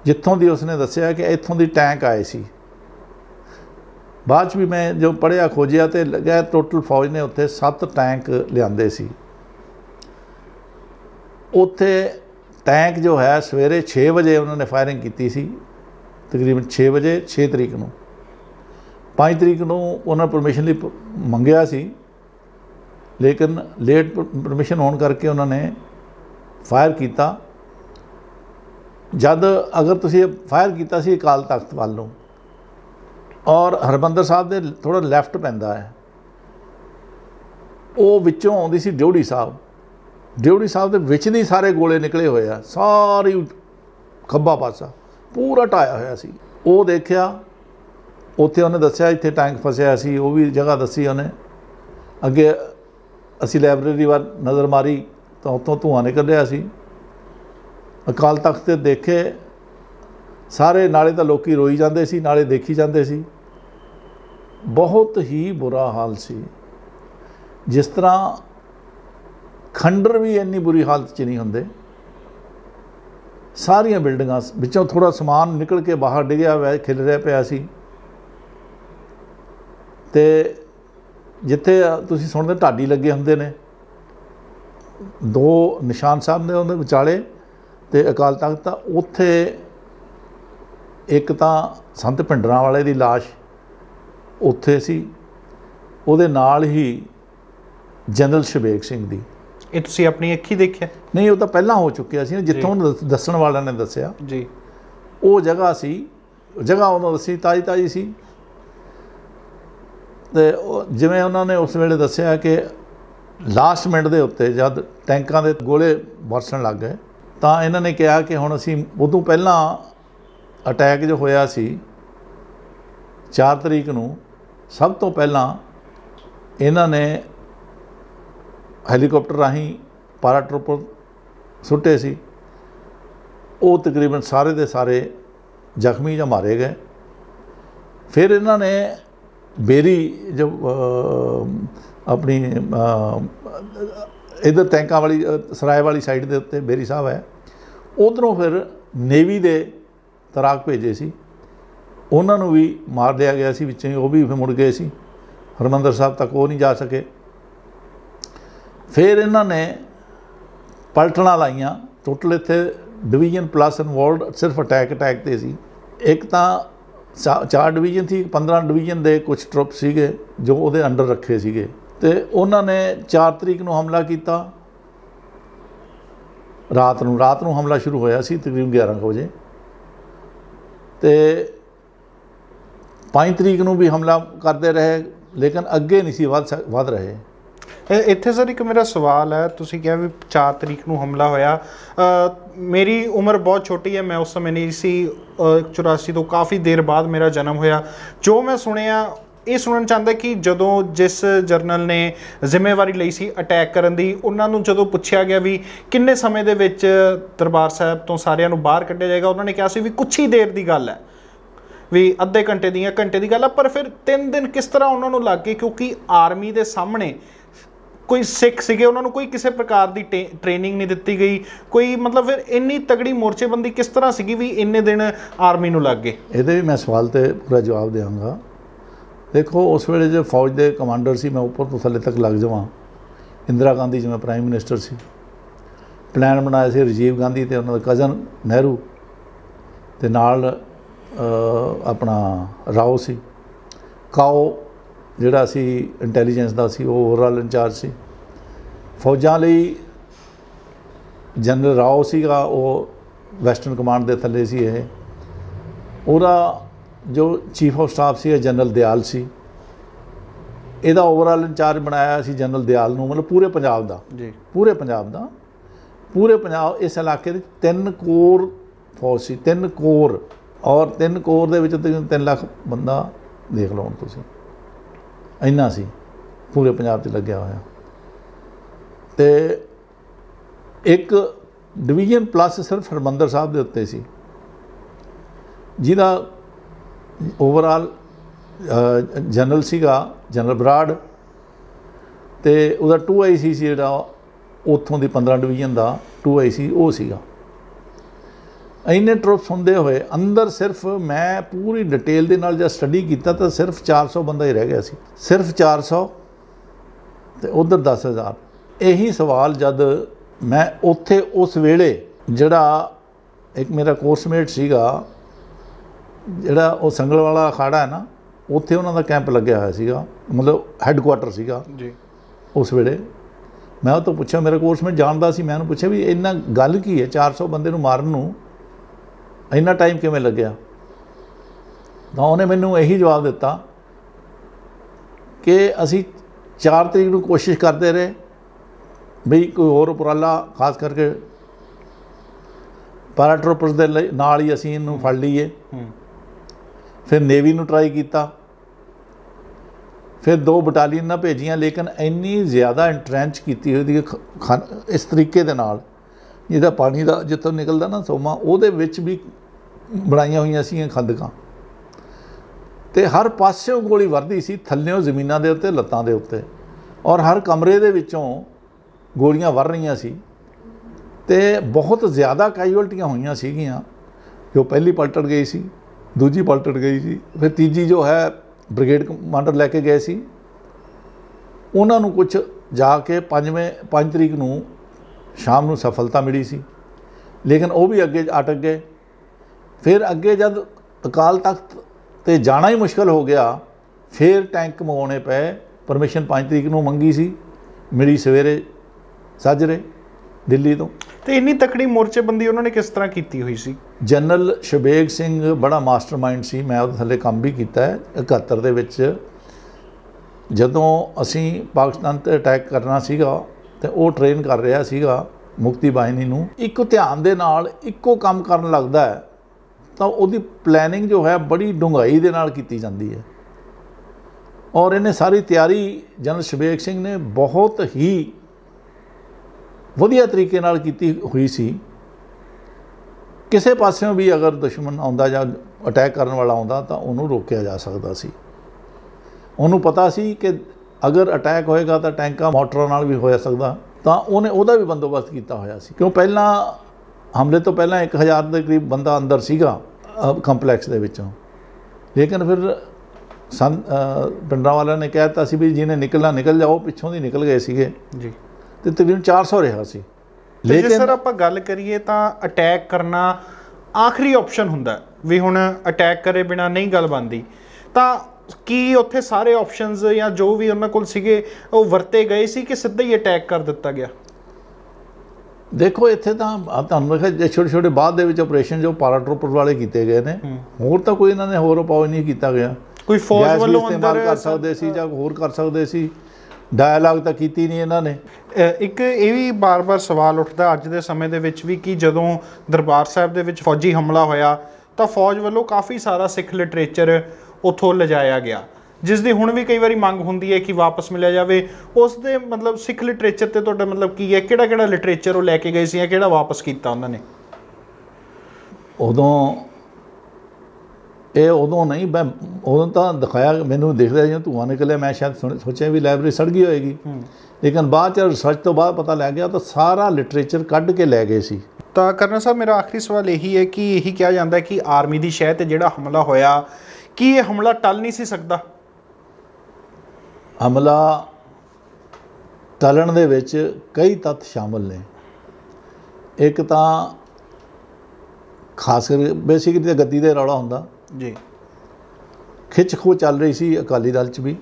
ਜਿੱਥੋਂ ਦੀ ਉਸਨੇ ਦੱਸਿਆ ਕਿ ਇੱਥੋਂ ਦੀ ਟੈਂਕ ਆਏ ਸੀ बाद च भी मैं जो पढ़िया खोजिया तो लग्या टोटल फौज ने उत्थे 7 टैंक लिआंदे सी। उत्थे टैंक जो है सवेरे 6 बजे उन्होंने फायरिंग की सी, तकरीबन 6 बजे 6 तरीक नूं। 5 तरीक नूं उन्होंने परमिशन ਲਈ ਮੰਗਿਆ ਸੀ, लेकिन लेट परमिशन होने करके उन्होंने फायर किया। जद अगर तुसी फायर किया सी अकाल तख्त वाल नूं और हरमंदर साहब दे थोड़ा लैफ्ट पैंदा है, वो विचों आउंदी सी ड्योढ़ी साहब। ड्योढ़ी साहब दे विच दी सारे गोले निकले हुए आ, सारी खब्बा पासा पूरा ढाया होया सी। वो देखिया, उत्थे उन्हें दस्सिया इत्थे टैंक फसिया सी, वो भी जगह दसी उन्हें। अगे असी लाइब्रेरी वाल नज़र मारी तो उत्तों धुआं निकल रहा सी। अकाल तख्त ते देखे सारे, नाले तो लोग रोई जाते सी, नाले देखी जाते सी। बहुत ही बुरा हाल सी। जिस तरह खंडर भी इन्नी बुरी हालत च नहीं होंदे। सारियां बिल्डिंगां विचों थोड़ा समान निकल के बाहर डिग्या हुआ खिल रहा पिया सी। ते जिथे तुसीं सुणदे ढाडी लगे होंदे ने, 2 निशान साहब ने उन्हें विचाले ते अकाल तख्त दा। उत्थे एक तां संत भिंडरां वाले दी लाश उत्थे सी, उहदे नाल ही जनरल शबेग सिंह दी। ਇਹ ਤੁਸੀਂ ਆਪਣੀ ਅੱਖੀ ਦੇਖਿਆ? नहीं, वो तो पहला हो चुकिया सी, जिथों दस्सण वालिਆਂ ने दस्सिया जी। वो जगह सी, जगह उन्होंने दसी ताज़ी ताज़ी सी। ते जिवें उन्होंने उस वेले दस्सिया कि लास्ट मिनट के उत्ते जब टैंकां दे गोले बरसन लग गए तो इन्होंने कहा कि हुण असीं उदों पहलां अटैक जो होया सी 4 तरीक नूं, सब तो पहलां इन्होंने हैलीकॉप्टर राही पैराट्रूपर सुट्टे सी। वो तकरीबन सारे दे सारे जख्मी या मारे गए। फिर इन्होंने बेरी जो अपनी इधर टैंकां वाली सराय वाली साइड के उत्ते बेरी साहब है, उधरों फिर नेवी दे तराक भेजे सी, उन्होंने भी मार लिया गया सी विचों ही, वो भी फिर मुड़ गए सी। हरमंदर साहब तक वो नहीं जा सके। फिर इन्होंने पलटना लाइया टोटल, इत्थे डिवीजन प्लस इनवॉल्व सिर्फ अटैक ते सी। एक तो 4 डिवीजन थी, 15 डिवीजन के कुछ ट्रुप सीगे जो उहदे अंडर रखे सीगे। ते उन्होंने 4 तरीक नूं हमला किया, रात नूं हमला शुरू होया सी तकरीबन 11 बजे। तो 5 तरीक नूं भी हमला करते रहे, लेकिन अगे नहीं सी वध रहे। ਇੱਥੇ ਸਰ ਇੱਕ ਮੇਰਾ ਸਵਾਲ ਹੈ, ਤੁਸੀਂ ਕਿਹਾ ਵੀ 4 ਤਰੀਕ ਨੂੰ ਹਮਲਾ ਹੋਇਆ। ਮੇਰੀ ਉਮਰ ਬਹੁਤ ਛੋਟੀ ਹੈ, ਮੈਂ ਉਸ ਸਮੇਂ ਨਹੀਂ ਸੀ। 84 ਤੋਂ ਕਾਫੀ ਦੇਰ ਬਾਅਦ ਮੇਰਾ ਜਨਮ ਹੋਇਆ। ਜੋ ਮੈਂ ਸੁਣਿਆ, ਇਹ ਸੁਣਨ ਚਾਹੁੰਦਾ ਕਿ ਜਦੋਂ ਜਿਸ ਜਰਨਲ ਨੇ ਜ਼ਿੰਮੇਵਾਰੀ ਲਈ ਸੀ ਅਟੈਕ ਕਰਨ ਦੀ, ਉਹਨਾਂ ਨੂੰ ਜਦੋਂ ਪੁੱਛਿਆ ਗਿਆ ਵੀ ਕਿੰਨੇ ਸਮੇਂ ਦੇ ਵਿੱਚ ਦਰਬਾਰ ਸਾਹਿਬ ਤੋਂ ਸਾਰਿਆਂ ਨੂੰ ਬਾਹਰ ਕੱਢਿਆ ਜਾਏਗਾ, ਉਹਨਾਂ ਨੇ ਕਿਹਾ ਸੀ ਵੀ ਕੁਛ ਹੀ ਦੇਰ ਦੀ ਗੱਲ ਹੈ, ਵੀ ਅੱਧੇ ਘੰਟੇ ਦੀ ਘੰਟੇ ਦੀ ਗੱਲ ਹੈ। ਪਰ ਫਿਰ 3 ਦਿਨ ਕਿਸ ਤਰ੍ਹਾਂ ਉਹਨਾਂ ਨੂੰ ਲੱਗ ਗਏ? ਕਿਉਂਕਿ ਆਰਮੀ ਦੇ ਸਾਹਮਣੇ कोई सिख सीगे, उन्होंने कोई किसी प्रकार की ट्रेनिंग नहीं दी गई, कोई मतलब फिर इन्नी तगड़ी मोर्चेबंदी किस तरह सी भी इन्ने दिन आर्मी नूं लग गए? ये भी मैं सवाल तो पूरा जवाब देंगा। देखो उस वेले जो फौज के कमांडर से मैं उपर तो थले तक लग जावां, इंदिरा गांधी जिवें प्राइम मिनिस्टर सी, प्लान बनाया सी राजीव गांधी ते उन्होंने कज़न नेहरू ते नाल अपना राव सी, काओ जिहड़ा सी इंटैलीजेंस का सी, वो ओवरऑल इंचार्ज सी। फौजां लई जनरल राव सीगा, वो वैसटर्न कमांड के थले सी। ਉਹਦਾ जो चीफ ऑफ स्टाफ सी जनरल दयाल सी, ਇਹਦਾ ओवरऑल इंचार्ज बनाया सी जनरल दयाल ਨੂੰ, मतलब पूरे पंजाब का जी, पूरे पंजाब इस इलाके 3 कोर फौज सी, 3 कोर, और 3 कोर ਦੇ ਵਿੱਚ 3 ਲੱਖ ਬੰਦਾ देख लो ਹੁਣ ਤੁਸੀਂ, इन्ना सी पूरे पंजाब च लग्या होया। तो एक डिवीजन प्लस सिर्फ हरमंदर साहब के उत्ते सी, जिहदा ओवरऑल जनरल सीगा जनरल बराड़, तो उसका 2IC सी जिहड़ा उत्थों दी 15 डिवीजन का 2IC वो सीगा। ਇੰਨੇ ਟਰੂਪਸ ਹੁੰਦੇ ਹੋਏ ਅੰਦਰ ਸਿਰਫ ਮੈਂ ਪੂਰੀ ਡਿਟੇਲ ਦੇ ਨਾਲ ਜਦ ਸਟੱਡੀ ਕੀਤਾ ਤਾਂ ਸਿਰਫ 400 ਬੰਦਾ ਹੀ ਰਹਿ ਗਿਆ ਸੀ, ਸਿਰਫ 400 ਤੇ ਉਧਰ 10,000। ਇਹੀ ਸਵਾਲ ਜਦ ਮੈਂ ਉੱਥੇ ਉਸ ਵੇਲੇ ਜਿਹੜਾ ਇੱਕ ਮੇਰਾ ਕੋਰਸਮੇਟ ਸੀਗਾ, ਜਿਹੜਾ ਉਹ ਸੰਗਲਵਾਲਾ ਅਖਾੜਾ ਹੈ ਨਾ, ਉੱਥੇ ਉਹਨਾਂ ਦਾ ਕੈਂਪ ਲੱਗਿਆ ਹੋਇਆ ਸੀਗਾ, ਮਤਲਬ ਹੈੱਡਕੁਆਟਰ ਸੀਗਾ ਜੀ। ਉਸ ਵੇਲੇ ਮੈਂ ਉਹ ਤੋਂ ਪੁੱਛਿਆ, ਮੇਰਾ ਕੋਰਸਮੇਟ ਜਾਣਦਾ ਸੀ, ਮੈਂ ਉਹਨੂੰ ਪੁੱਛਿਆ ਵੀ ਇੰਨਾ ਗੱਲ ਕੀ ਹੈ, 400 ਬੰਦੇ ਨੂੰ ਮਾਰਨ ਨੂੰ ਇੰਨਾ ਟਾਈਮ ਕਿਵੇਂ ਲੱਗਿਆ? ਤਾਂ ਉਹਨੇ ਮੈਨੂੰ ਇਹੀ ਜਵਾਬ ਦਿੱਤਾ ਕਿ ਅਸੀਂ 4 ਤਰੀਕ ਨੂੰ ਕੋਸ਼ਿਸ਼ ਕਰਦੇ ਰਹੇ ਬਈ ਕੋਈ ਹੋਰ ਉਪਰਾਲਾ, ਖਾਸ ਕਰਕੇ ਪੈਰਾਟਰੂਪਰਸ ਦੇ ਲਈ ਨਾਲ ਹੀ ਅਸੀਂ ਇਹਨੂੰ ਫੜ ਲਈਏ। ਫਿਰ ਨੇਵੀ ਨੂੰ ਟਰਾਈ ਕੀਤਾ, ਫਿਰ 2 ਬਟਾਲੀਅਨਾਂ ਭੇਜੀਆਂ, ਲੇਕਿਨ ਇੰਨੀ ਜ਼ਿਆਦਾ ਇੰਟਰੈਂਚ ਕੀਤੀ ਹੋਈ ਸੀ ਇਸ ਤਰੀਕੇ ਦੇ ਨਾਲ, ਜਿਹਦਾ ਪਾਣੀ ਦਾ ਜਿੱਥੋਂ ਨਿਕਲਦਾ ਨਾ ਸੋਮਾ, ਉਹਦੇ ਵਿੱਚ ਵੀ ਬਣਾਈਆਂ ਹੋਈਆਂ ਸੀ ਖੰਦਕਾਂ, ਅਤੇ ਹਰ ਪਾਸਿਓਂ ਗੋਲੀ ਵਰਦੀ ਸੀ, ਥੱਲਿਓਂ ਜ਼ਮੀਨਾਂ ਦੇ ਉੱਤੇ, ਲੱਤਾਂ ਦੇ ਉੱਤੇ, ਔਰ ਹਰ ਕਮਰੇ ਦੇ ਵਿੱਚੋਂ ਗੋਲੀਆਂ ਵਰ ਰਹੀਆਂ ਸੀ। ਅਤੇ ਬਹੁਤ ਜ਼ਿਆਦਾ ਕੈਜੁਅਲਟੀਆਂ ਹੋਈਆਂ ਸੀਗੀਆਂ। ਜੋ ਪਹਿਲੀ ਪਲਟਣ ਗਈ ਸੀ, ਦੂਜੀ ਪਲਟਣ ਗਈ ਸੀ, ਫਿਰ ਤੀਜੀ ਜੋ ਹੈ ਬ੍ਰਿਗੇਡ ਕਮਾਂਡਰ ਲੈ ਕੇ ਗਏ ਸੀ, ਉਹਨਾਂ ਨੂੰ ਕੁਛ ਜਾ ਕੇ 5 ਤਰੀਕ ਨੂੰ ਸ਼ਾਮ ਨੂੰ ਸਫਲਤਾ ਮਿਲੀ ਸੀ, ਲੇਕਿਨ ਉਹ ਵੀ ਅੱਗੇ ਅਟਕ ਗਏ। ਫਿਰ ਅੱਗੇ ਜਦ ਅਕਾਲ ਤਖਤ 'ਤੇ ਜਾਣਾ ਹੀ ਮੁਸ਼ਕਿਲ ਹੋ ਗਿਆ, ਫਿਰ ਟੈਂਕ ਮੰਗਵਾਉਣੇ ਪਏ। ਪਰਮਿਸ਼ਨ 5 ਤਰੀਕ ਨੂੰ ਮੰਗੀ ਸੀ, ਮਿਲੀ ਸਵੇਰੇ ਸਾਜਰੇ ਦਿੱਲੀ ਤੋਂ। ਤੇ ਇੰਨੀ ਤਕੜੀ ਮੋਰਚੇਬੰਦੀ ਉਹਨਾਂ ਨੇ ਕਿਸ ਤਰ੍ਹਾਂ ਕੀਤੀ ਹੋਈ ਸੀ? ਜਨਰਲ ਸ਼ਬੇਗ ਸਿੰਘ ਬੜਾ ਮਾਸਟਰਮਾਈਂਡ ਸੀ, ਮੈਂ ਉਹਦੇ ਥੱਲੇ ਕੰਮ ਵੀ ਕੀਤਾ ਹੈ। 71 ਦੇ ਵਿੱਚ ਜਦੋਂ ਅਸੀਂ ਪਾਕਿਸਤਾਨ 'ਤੇ ਅਟੈਕ ਕਰਨਾ ਸੀਗਾ ਅਤੇ ਉਹ ਟ੍ਰੇਨ ਕਰ ਰਿਹਾ ਸੀਗਾ ਮੁਕਤੀ ਬਾਹਿਨੀ ਨੂੰ, ਇੱਕੋ ਧਿਆਨ ਦੇ ਨਾਲ ਇੱਕੋ ਕੰਮ ਕਰਨ ਲੱਗਦਾ ਹੈ ਤਾਂ ਉਹਦੀ ਪਲੈਨਿੰਗ ਜੋ ਹੈ ਬੜੀ ਡੂੰਘਾਈ ਦੇ ਨਾਲ ਕੀਤੀ ਜਾਂਦੀ ਹੈ। ਔਰ ਇਹਨੇ ਸਾਰੀ ਤਿਆਰੀ ਜਨਰਲ ਸ਼ਬੇਗ ਸਿੰਘ ਨੇ ਬਹੁਤ ਹੀ ਵਧੀਆ ਤਰੀਕੇ ਨਾਲ ਕੀਤੀ ਹੋਈ ਸੀ। ਕਿਸੇ ਪਾਸਿਓਂ ਵੀ ਅਗਰ ਦੁਸ਼ਮਣ ਆਉਂਦਾ ਜਾਂ ਅਟੈਕ ਕਰਨ ਵਾਲਾ ਆਉਂਦਾ ਤਾਂ ਉਹਨੂੰ ਰੋਕਿਆ ਜਾ ਸਕਦਾ ਸੀ। ਉਹਨੂੰ ਪਤਾ ਸੀ ਕਿ ਅਗਰ ਅਟੈਕ ਹੋਏਗਾ ਤਾਂ ਟੈਂਕਾਂ ਮੋਟਰਾਂ ਨਾਲ ਵੀ ਹੋ ਸਕਦਾ, ਤਾਂ ਉਹਨੇ ਉਹਦਾ ਵੀ ਬੰਦੋਬਸਤ ਕੀਤਾ ਹੋਇਆ ਸੀ। ਕਿਉਂ ਪਹਿਲਾਂ ਹਮਲੇ ਤੋਂ ਪਹਿਲਾਂ 1000 ਦੇ ਕਰੀਬ ਬੰਦਾ ਅੰਦਰ ਸੀਗਾ ਕੰਪਲੈਕਸ ਦੇ ਵਿੱਚੋਂ, ਲੇਕਿਨ ਫਿਰ ਪਿੰਡਾਂ ਵਾਲਿਆਂ ਨੇ ਕਹਿ ਦਿੱਤਾ ਸੀ ਵੀ ਜਿਹਨੇ ਨਿਕਲਣਾ ਨਿਕਲ ਜਾਓ, ਪਿੱਛੋਂ ਦੀ ਨਿਕਲ ਗਏ ਸੀਗੇ ਜੀ, ਅਤੇ ਤਕਰੀਬਨ 400 ਰਿਹਾ ਸੀ। ਲੇਕਿਨ ਸਰ ਆਪਾਂ ਗੱਲ ਕਰੀਏ ਤਾਂ ਅਟੈਕ ਕਰਨਾ ਆਖਰੀ ਆਪਸ਼ਨ ਹੁੰਦਾ ਵੀ, ਹੁਣ ਅਟੈਕ ਕਰੇ ਬਿਨਾਂ ਨਹੀਂ ਗੱਲ ਬਣਦੀ, ਤਾਂ ਕੀ ਉੱਥੇ ਸਾਰੇ ਆਪਸ਼ਨਸ ਜਾਂ ਜੋ ਵੀ ਉਹਨਾਂ ਕੋਲ ਸੀਗੇ ਉਹ ਵਰਤੇ ਗਏ ਸੀ ਕਿ ਸਿੱਧਾ ਹੀ ਅਟੈਕ ਕਰ ਦਿੱਤਾ ਗਿਆ? ਦੇਖੋ ਇੱਥੇ ਤਾਂ ਤੁਹਾਨੂੰ ਦੇਖਿਆ ਛੋਟੇ ਛੋਟੇ ਬਾਅਦ ਦੇ ਵਿੱਚ ਆਪਰੇਸ਼ਨ ਜੋ ਪੈਰਾਟਰੂਪਰ ਵਾਲੇ ਕੀਤੇ ਗਏ ਨੇ, ਹੋਰ ਤਾਂ ਕੋਈ ਇਹਨਾਂ ਨੇ ਹੋਰ ਉਪਾਅ ਨਹੀਂ ਕੀਤਾ ਗਿਆ। ਕੋਈ ਫੌਜ ਵੱਲੋਂ ਅੰਦਰ ਕਰ ਸਕਦੇ ਸੀ ਜਾਂ ਹੋਰ ਕਰ ਸਕਦੇ ਸੀ, ਡਾਇਲਾਗ ਤਾਂ ਕੀਤੀ ਨਹੀਂ ਇਹਨਾਂ ਨੇ। ਇੱਕ ਇਹ ਵੀ ਬਾਰ-ਬਾਰ ਸਵਾਲ ਉੱਠਦਾ ਅੱਜ ਦੇ ਸਮੇਂ ਦੇ ਵਿੱਚ ਵੀ ਕਿ ਜਦੋਂ ਦਰਬਾਰ ਸਾਹਿਬ ਦੇ ਵਿੱਚ ਫੌਜੀ ਹਮਲਾ ਹੋਇਆ ਤਾਂ ਫੌਜ ਵੱਲੋਂ ਕਾਫੀ ਸਾਰਾ ਸਿੱਖ ਲਿਟਰੇਚਰ ਉੱਥੋਂ ਲਿਜਾਇਆ ਗਿਆ, ਜਿਸ ਦੀ ਹੁਣ ਵੀ ਕਈ ਵਾਰੀ ਮੰਗ ਹੁੰਦੀ ਹੈ ਕਿ ਵਾਪਸ ਮਿਲਿਆ ਜਾਵੇ। ਉਸ ਦੇ ਮਤਲਬ ਸਿੱਖ ਲਿਟਰੇਚਰ 'ਤੇ ਤੁਹਾਡਾ ਮਤਲਬ ਕੀ ਹੈ? ਕਿਹੜਾ ਲਿਟਰੇਚਰ ਉਹ ਲੈ ਕੇ ਗਏ ਸੀ ਜਾਂ ਕਿਹੜਾ ਵਾਪਸ ਕੀਤਾ ਉਹਨਾਂ ਨੇ? ਉਦੋਂ ਨਹੀਂ, ਮੈਂ ਉਦੋਂ ਤਾਂ ਦਿਖਾਇਆ, ਮੈਨੂੰ ਦਿਖਦਾ ਜਿਵੇਂ ਧੂੰਆਂ ਨਿਕਲਿਆ, ਮੈਂ ਸ਼ਾਇਦ ਸੋਚਿਆ ਵੀ ਲਾਇਬ੍ਰੇਰੀ ਸੜ ਗਈ ਹੋਏਗੀ, ਲੇਕਿਨ ਬਾਅਦ 'ਚ ਰਿਸਰਚ ਤੋਂ ਬਾਅਦ ਪਤਾ ਲੱਗ ਗਿਆ ਤਾਂ ਸਾਰਾ ਲਿਟਰੇਚਰ ਕੱਢ ਕੇ ਲੈ ਗਏ ਸੀ। ਤਾਂ ਕਰਨਲ ਸਾਹਿਬ ਮੇਰਾ ਆਖਰੀ ਸਵਾਲ ਇਹੀ ਹੈ ਕਿ ਇਹੀ ਕਿਹਾ ਜਾਂਦਾ ਕਿ ਆਰਮੀ ਦੀ ਸ਼ਹਿ 'ਤੇ ਜਿਹੜਾ ਹਮਲਾ ਹੋਇਆ, ਕੀ ਇਹ ਹਮਲਾ ਟਲ ਨਹੀਂ ਸੀ ਸਕਦਾ? ਹਮਲਾ ਟਲਣ ਦੇ ਵਿੱਚ ਕਈ ਤੱਥ ਸ਼ਾਮਲ ਨੇ। ਇੱਕ ਤਾਂ ਖਾਸ ਕਰਕੇ ਬੇਸਿਕਲੀ ਤਾਂ ਗੱਦੀ ਦੇ ਰੌਲਾ ਹੁੰਦਾ ਜੀ, ਖਿੱਚ ਖੋਹ ਚੱਲ ਰਹੀ ਸੀ ਅਕਾਲੀ ਦਲ 'ਚ ਵੀ।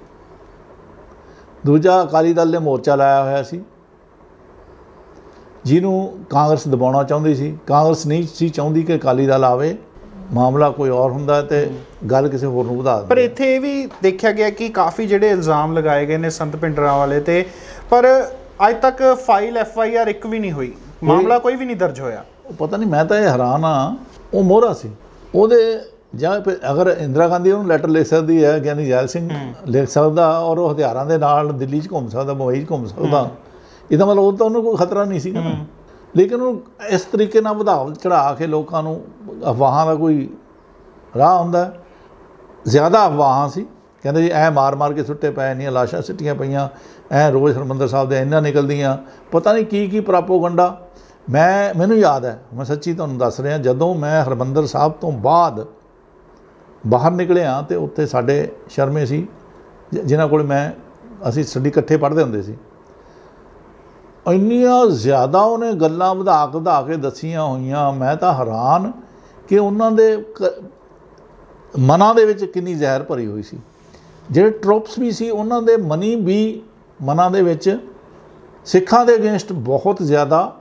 ਦੂਜਾ, ਅਕਾਲੀ ਦਲ ਨੇ ਮੋਰਚਾ ਲਾਇਆ ਹੋਇਆ ਸੀ ਜਿਹਨੂੰ ਕਾਂਗਰਸ ਦਬਾਉਣਾ ਚਾਹੁੰਦੀ ਸੀ। ਕਾਂਗਰਸ ਨਹੀਂ ਸੀ ਚਾਹੁੰਦੀ ਕਿ ਅਕਾਲੀ ਦਲ ਆਵੇ, ਮਾਮਲਾ ਕੋਈ ਔਰ ਹੁੰਦਾ ਅਤੇ ਗੱਲ ਕਿਸੇ ਹੋਰ ਨੂੰ ਵਧਾ ਦਿੰਦੇ। ਪਰ ਇੱਥੇ ਇਹ ਵੀ ਦੇਖਿਆ ਗਿਆ ਕਿ ਕਾਫੀ ਜਿਹੜੇ ਇਲਜ਼ਾਮ ਲਗਾਏ ਗਏ ਨੇ ਸੰਤ ਭਿੰਡਰਾਂ 'ਤੇ, ਪਰ ਅੱਜ ਤੱਕ ਫਾਈਲ FIR ਇੱਕ ਵੀ ਨਹੀਂ ਹੋਈ, ਮਾਮਲਾ ਕੋਈ ਵੀ ਨਹੀਂ ਦਰਜ ਹੋਇਆ। ਪਤਾ ਨਹੀਂ, ਮੈਂ ਤਾਂ ਇਹ ਹੈਰਾਨ ਹਾਂ। ਉਹ ਮੋਹਰਾ ਸੀ ਉਹਦੇ, ਜਾਂ ਅਗਰ ਇੰਦਰਾ ਗਾਂਧੀ ਉਹਨੂੰ ਲੈਟਰ ਲਿਖ ਸਕਦੀ ਹੈ, ਗਿਆਨੀ ਜੈਲ ਸਿੰਘ ਲਿਖ ਸਕਦਾ, ਔਰ ਉਹ ਹਥਿਆਰਾਂ ਦੇ ਨਾਲ ਦਿੱਲੀ 'ਚ ਘੁੰਮ ਸਕਦਾ, ਮੁੰਬਈ 'ਚ ਘੁੰਮ ਸਕਦਾ, ਇਹਦਾ ਮਤਲਬ ਉਹ ਤਾਂ ਉਹਨੂੰ ਕੋਈ ਖਤਰਾ ਨਹੀਂ ਸੀਗਾ ਨਾ। ਲੇਕਿਨ ਉਹ ਇਸ ਤਰੀਕੇ ਨਾਲ ਵਧਾ ਚੜ੍ਹਾ ਕੇ ਲੋਕਾਂ ਨੂੰ, ਅਫਵਾਹਾਂ ਦਾ ਕੋਈ ਰਾਹ ਹੁੰਦਾ, ਜ਼ਿਆਦਾ ਅਫਵਾਹਾਂ ਸੀ। ਕਹਿੰਦੇ ਜੀ ਐਂ ਮਾਰ ਕੇ ਸੁੱਟੇ ਪਏ, ਇੰਨੀਆਂ ਲਾਸ਼ਾਂ ਸਿੱਟੀਆਂ ਪਈਆਂ, ਐਂ ਰੋਜ਼ ਹਰਿਮੰਦਰ ਸਾਹਿਬ ਦੇ ਇੰਨਾਂ ਨਿਕਲਦੀਆਂ, ਪਤਾ ਨਹੀਂ ਕੀ ਪ੍ਰੋਪੋਗੰਡਾ। ਮੈਨੂੰ याद है, मैं सच्ची तुहानूं दस रहा, जदों मैं हरमंदर साहब तो बाद बाहर निकलिया तो उत्थे साडे शर्मे सी जिन्हां कोल मैं असीं स्टडी इकट्ठे पढ़दे हुंदे सी। ਇੰਨੀਆਂ ज़्यादा उन्हें गल्लां ਵਧਾ के दसियां होईयां, मैं तां हैरान कि उन्हां दे मनां दे विच किन्नी ਜ਼ਹਿਰ भरी हुई सी। ਜਿਹੜੇ ट्रुप्स भी सी उन्हां दे मनी भी मनां दे विच सिखां दे अगेंस्ट बहुत ज़्यादा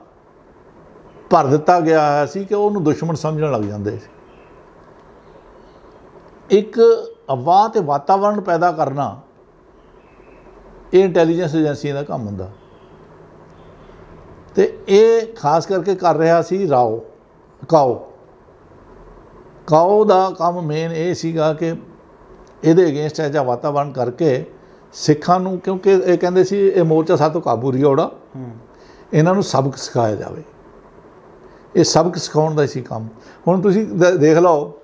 भर दिता गया है सी कि उन्होंने दुश्मन समझण लग जाते। एक अफवाह ते वातावरण पैदा करना ये इंटैलीजेंस एजेंसियों का काम हुंदा ते ये खास करके कर रहा सी काओ दा काम मेन ये सीगा कि ਇਹਦੇ अगेंस्ट है ਜਾਂ वातावरण करके सिखां नूं, क्योंकि ये कहंदे सी ये मोर्चा सातों काबू नहीं होड़ा, इन्हां नूं सबक सिखाया जाए। ये सबक सिखाउण दा सी काम। हुण तुसीं देख लो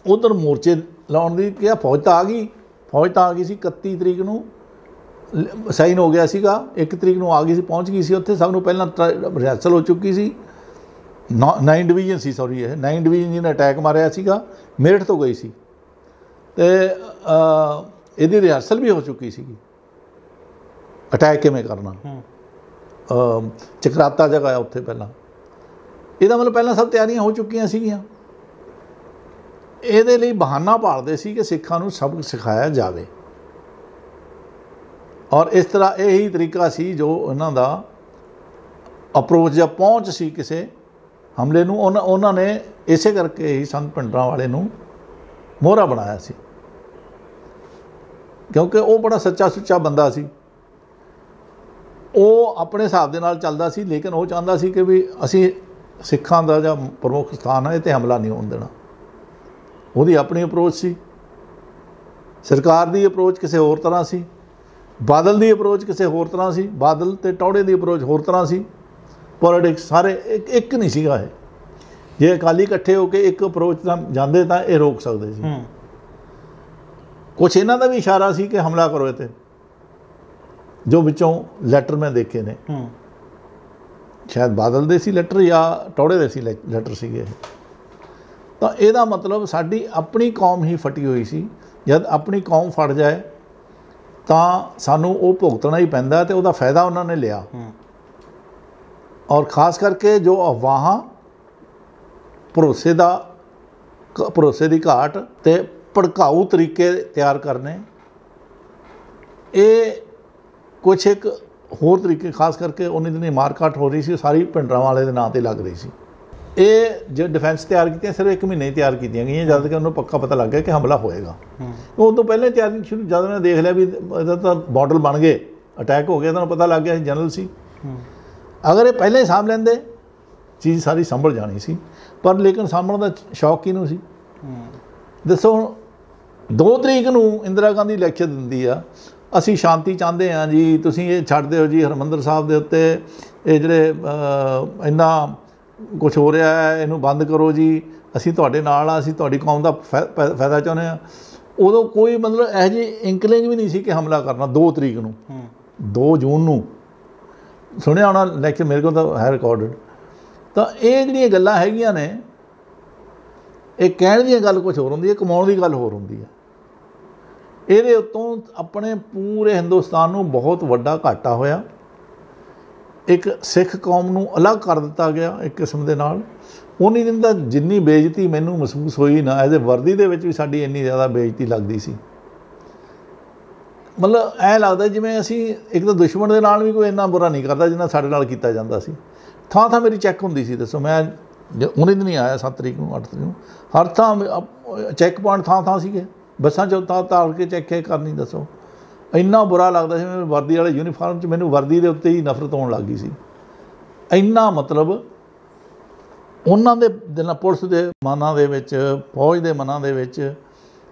उधर मोर्चे लाउण दी क्या फौज तो आ गई, फौज तो आ गई सी 31 तरीक नूं साइन हो गया सीगा, 1 तरीक नूं आ गई सी, पहुँच गई सी उत्थे। सब नूं पहलां रिहर्सल हो चुकी सी। 9 डिवीजन सी, सॉरी ये 9 डिवीजन जिन्हें अटैक मारिया सीगा, मेरठ तो गई सी ते इहदी रिहर्सल भी हो चुकी सी, अटैक किवें करना। चकराता जगह है उत्थे पहलां, ਇਹਦਾ मतलब पहलां सब तैयारियां हो चुकियां सीगियां। ਇਹਦੇ ਲਈ बहाना भालदे सी कि सिखां नूं सबक सिखाया जाए और इस तरह यही तरीका सी जो इन्हां दा अप्रोच या पहुँच सी किसी हमले नूं। उन्होंने इसे करके ही संत पिंडरां वाले नूं मोहरा बनाया सी, क्योंकि वो बड़ा सच्चा सुच्चा बंदा सी। वो अपने हिसाब दे नाल चलदा सी, लेकिन वो चाहता सी कि भी असी सिखां दा जो प्रमुख स्थान है इत्थे हमला नहीं होण देना। ਉਹਦੀ अपनी अप्रोच सी, सरकार की अप्रोच किसी होर तरह सी, बादल की अप्रोच किसी होर तरह सी, बादल ते टौड़े की अप्रोच होर तरह सी। पॉलिटिक्स सारे एक नहीं सीगा। जे अकाली इकट्ठे होकर एक अप्रोच नाल जांदे तां ये रोक सकते सी। कुछ इन्हां दा भी इशारा सी कि हमला करो इत्ते, जो विचों लैटर मैं देखे ने, शायद बादल दे सी लैटर या टौड़े दे सी लैटर सीगे। तो यदा मतलब साडी अपनी कौम ही फटी हुई सी। जब अपनी कौम फट जाए तो सानू वो भुगतना ही पैंदा, तो उसका फायदा उन्होंने लिया। और खास करके जो अफवाह भरोसे की घाट ते भड़काऊ तरीके तैयार करने, ये कुछ एक होर तरीके, खास करके उन्हीं दिनी मारकाट हो रही सी, सारी पिंडरां वाले दे नां ते लग रही सी। ये जो डिफेंस तैयार की सिर्फ 1 महीने तैयार की गई, जब तक उन्होंने पक्का पता लग गया कि हमला होएगा। उस तो पहले तैयारी शुरू, जब उन्होंने देख लिया भी तो मॉडल बन गए, अटैक हो गया, तो पता लग गया जनरल सी। अगर ये पहले ही साम लेंदे चीज़ सारी संभल जानी सी, पर लेकिन सामण का शौक किनू सी। दसो 2 तरीक नूं इंदिरा गांधी लैक्चर दिंदी आ, असी शांति चाहते हैं जी, तुसीं ये छड्ड दिओ जी हरमंदर साहब दे उत्ते ये जिहड़े इन्ना कुछ हो रहा है, इनू बंद करो जी, असी तुहाडे नाल आ, असी तुहाडी कौम दा फायदा चाहुंदे आ। उदों कोई मतलब इहो जी इंकलिंग भी नहीं सी कि हमला करना। 2 तरीक नूं 2 जून नूं सुनिया होना लैक्चर, मेरे को तो है रिकॉर्डिड। तो ये जिहड़ियां गल्लां हैगियां ने, ये कहण दी गल कुछ होर हुंदी है, कमाउण दी गल होर हुंदी है। ਇਹਦੇ ਉੱਤੋਂ अपने पूरे हिंदुस्तान ਨੂੰ बहुत ਵੱਡਾ घाटा होया। एक सिख कौम ਨੂੰ अलग कर दिता गया एक किस्म ਦੇ ਨਾਲ। उन्हीं दिन ਤਾਂ जिन्नी बेइज्जती मैनू महसूस हुई ना, एज ए वर्दी ਦੇ ਵਿੱਚ भी ਸਾਡੀ ਇੰਨੀ ਜ਼ਿਆਦਾ बेइज्जती लगदी ਸੀ। मतलब ਐ लगदा ਜਿਵੇਂ ਅਸੀਂ एक ਤਾਂ दुश्मन ਦੇ ਨਾਲ भी कोई ਇੰਨਾ बुरा नहीं करता जिन्ना ਸਾਡੇ ਨਾਲ ਕੀਤਾ ਜਾਂਦਾ ਸੀ। ਥਾਂ ਥਾਂ ਮੇਰੀ ਚੈੱਕ ਹੁੰਦੀ ਸੀ। ਦੱਸੋ मैं ਉਹਨੇ ਦਿਨ नहीं आया 7 तरीक ਨੂੰ 8 तरीक ਨੂੰ, हर ਥਾਂ चैक पॉइंट ਥਾਂ ਸੀਗੇ। ਬੱਸਾਂ 'ਚ ਤਾਰ ਕੇ ਚੈੱਕ ਕਰਨੀ। ਦੱਸੋ ਇੰਨਾ ਬੁਰਾ ਲੱਗਦਾ ਸੀ। ਮੈਨੂੰ ਵਰਦੀ ਵਾਲੇ ਯੂਨੀਫਾਰਮ 'ਚ ਮੈਨੂੰ ਵਰਦੀ ਦੇ ਉੱਤੇ ਹੀ ਨਫ਼ਰਤ ਹੋਣ ਲੱਗ ਗਈ ਸੀ। ਇੰਨਾ ਮਤਲਬ ਉਹਨਾਂ ਦੇ ਦਿਲਾਂ, ਪੁਲਿਸ ਦੇ ਮਨਾਂ ਦੇ ਵਿੱਚ, ਫੌਜ ਦੇ ਮਨਾਂ ਦੇ ਵਿੱਚ